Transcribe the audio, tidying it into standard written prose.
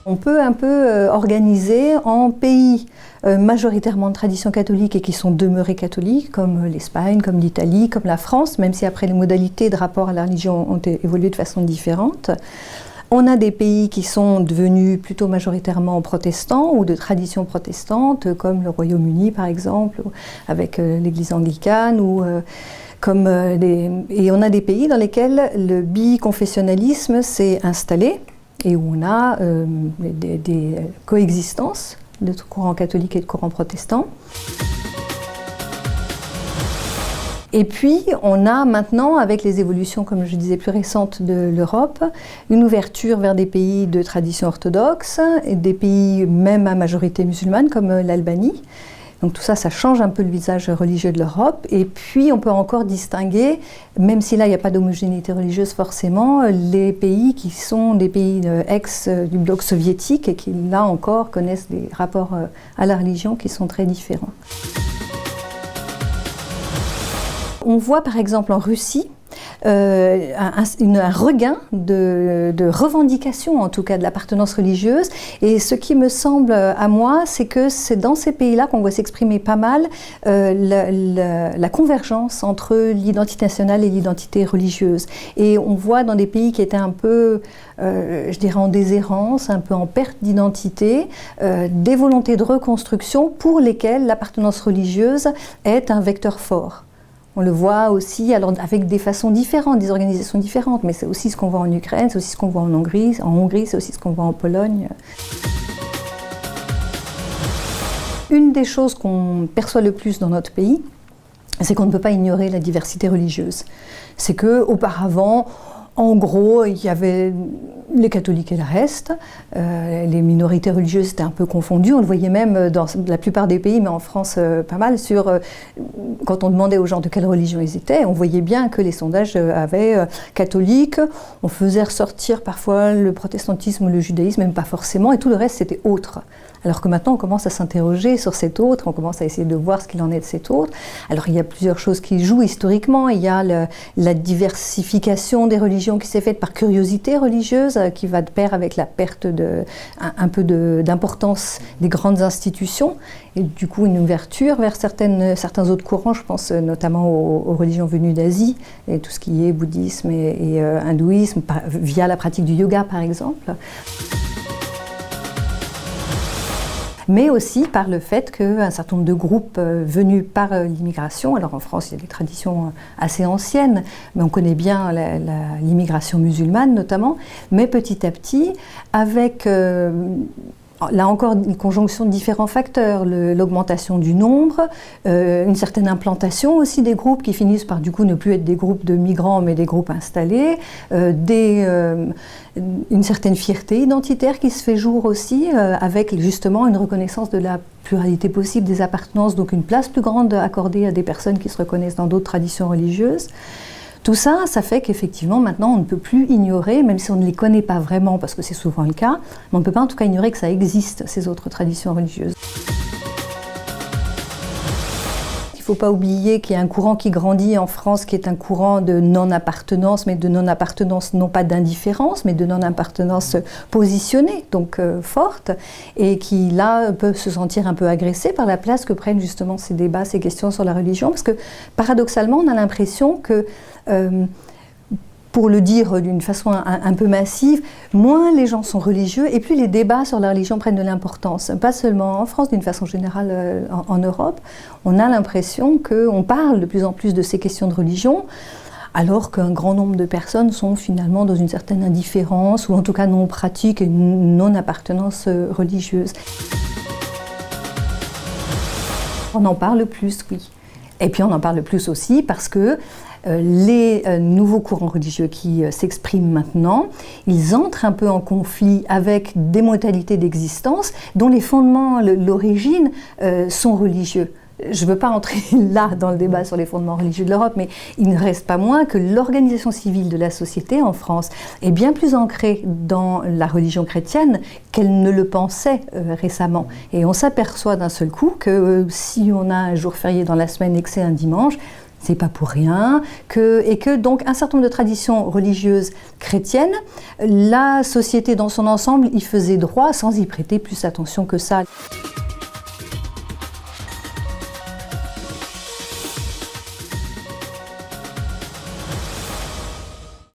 On peut un peu organiser en pays majoritairement de tradition catholique et qui sont demeurés catholiques, comme l'Espagne, comme l'Italie, comme la France, même si après les modalités de rapport à la religion ont évolué de façon différente. On a des pays qui sont devenus plutôt majoritairement protestants ou de tradition protestante, comme le Royaume-Uni par exemple, avec l'Église anglicane, et on a des pays dans lesquels le biconfessionnalisme s'est installé et où on a des coexistences de courants catholiques et de courants protestants. Et puis, on a maintenant, avec les évolutions, comme je disais, plus récentes de l'Europe, une ouverture vers des pays de tradition orthodoxe, et des pays même à majorité musulmane, comme l'Albanie. Donc tout ça, ça change un peu le visage religieux de l'Europe. Et puis, on peut encore distinguer, même si là, il n'y a pas d'homogénéité religieuse forcément, les pays qui sont des pays du bloc soviétique et qui, là encore, connaissent des rapports à la religion qui sont très différents. On voit par exemple en Russie un regain de revendication, en tout cas de l'appartenance religieuse. Et ce qui me semble à moi, c'est que c'est dans ces pays-là qu'on voit s'exprimer pas mal la convergence entre l'identité nationale et l'identité religieuse. Et on voit dans des pays qui étaient un peu, je dirais, en déshérence, un peu en perte d'identité, des volontés de reconstruction pour lesquelles l'appartenance religieuse est un vecteur fort. On le voit aussi alors, avec des façons différentes, des organisations différentes, mais c'est aussi ce qu'on voit en Ukraine, c'est aussi ce qu'on voit en Hongrie, c'est aussi ce qu'on voit en Pologne. Une des choses qu'on perçoit le plus dans notre pays, c'est qu'on ne peut pas ignorer la diversité religieuse. C'est qu'auparavant, en gros, il y avait les catholiques et le reste. Les minorités religieuses étaient un peu confondues. On le voyait même dans la plupart des pays, mais en France pas mal, quand on demandait aux gens de quelle religion ils étaient, on voyait bien que les sondages avaient catholique. On faisait ressortir parfois le protestantisme ou le judaïsme, même pas forcément, et tout le reste c'était autre. Alors que maintenant on commence à s'interroger sur cet autre, on commence à essayer de voir ce qu'il en est de cet autre. Alors il y a plusieurs choses qui jouent historiquement. Il y a la diversification des religions qui s'est faite par curiosité religieuse, qui va de pair avec la perte un peu d'importance des grandes institutions, et du coup une ouverture vers certains autres courants, je pense notamment aux religions venues d'Asie, et tout ce qui est bouddhisme et hindouisme, via la pratique du yoga par exemple. Mais aussi par le fait qu'un certain nombre de groupes venus par l'immigration, alors en France il y a des traditions assez anciennes, mais on connaît bien l'immigration musulmane notamment, mais petit à petit, avec là encore une conjonction de différents facteurs, l'augmentation du nombre, une certaine implantation aussi des groupes qui finissent par du coup ne plus être des groupes de migrants mais des groupes installés, une certaine fierté identitaire qui se fait jour aussi avec justement une reconnaissance de la pluralité possible des appartenances, donc une place plus grande accordée à des personnes qui se reconnaissent dans d'autres traditions religieuses. Tout ça, ça fait qu'effectivement, maintenant, on ne peut plus ignorer, même si on ne les connaît pas vraiment, parce que c'est souvent le cas, mais on ne peut pas en tout cas ignorer que ça existe, ces autres traditions religieuses. Il ne faut pas oublier qu'il y a un courant qui grandit en France, qui est un courant de non-appartenance, mais de non-appartenance non pas d'indifférence, mais de non-appartenance positionnée, donc forte, et qui là peut se sentir un peu agressé par la place que prennent justement ces débats, ces questions sur la religion, parce que paradoxalement, on a l'impression que pour le dire d'une façon un peu massive, moins les gens sont religieux et plus les débats sur la religion prennent de l'importance. Pas seulement en France, d'une façon générale en Europe. On a l'impression qu'on parle de plus en plus de ces questions de religion, alors qu'un grand nombre de personnes sont finalement dans une certaine indifférence, ou en tout cas non pratique et non-appartenance religieuse. On en parle plus, oui. Et puis on en parle plus aussi parce que les nouveaux courants religieux qui s'expriment maintenant, ils entrent un peu en conflit avec des modalités d'existence dont les fondements, l'origine, sont religieux. Je ne veux pas entrer là dans le débat sur les fondements religieux de l'Europe, mais il ne reste pas moins que l'organisation civile de la société en France est bien plus ancrée dans la religion chrétienne qu'elle ne le pensait récemment. Et on s'aperçoit d'un seul coup que si on a un jour férié dans la semaine et que c'est un dimanche, c'est pas pour rien, et que donc un certain nombre de traditions religieuses chrétiennes, la société dans son ensemble y faisait droit sans y prêter plus attention que ça.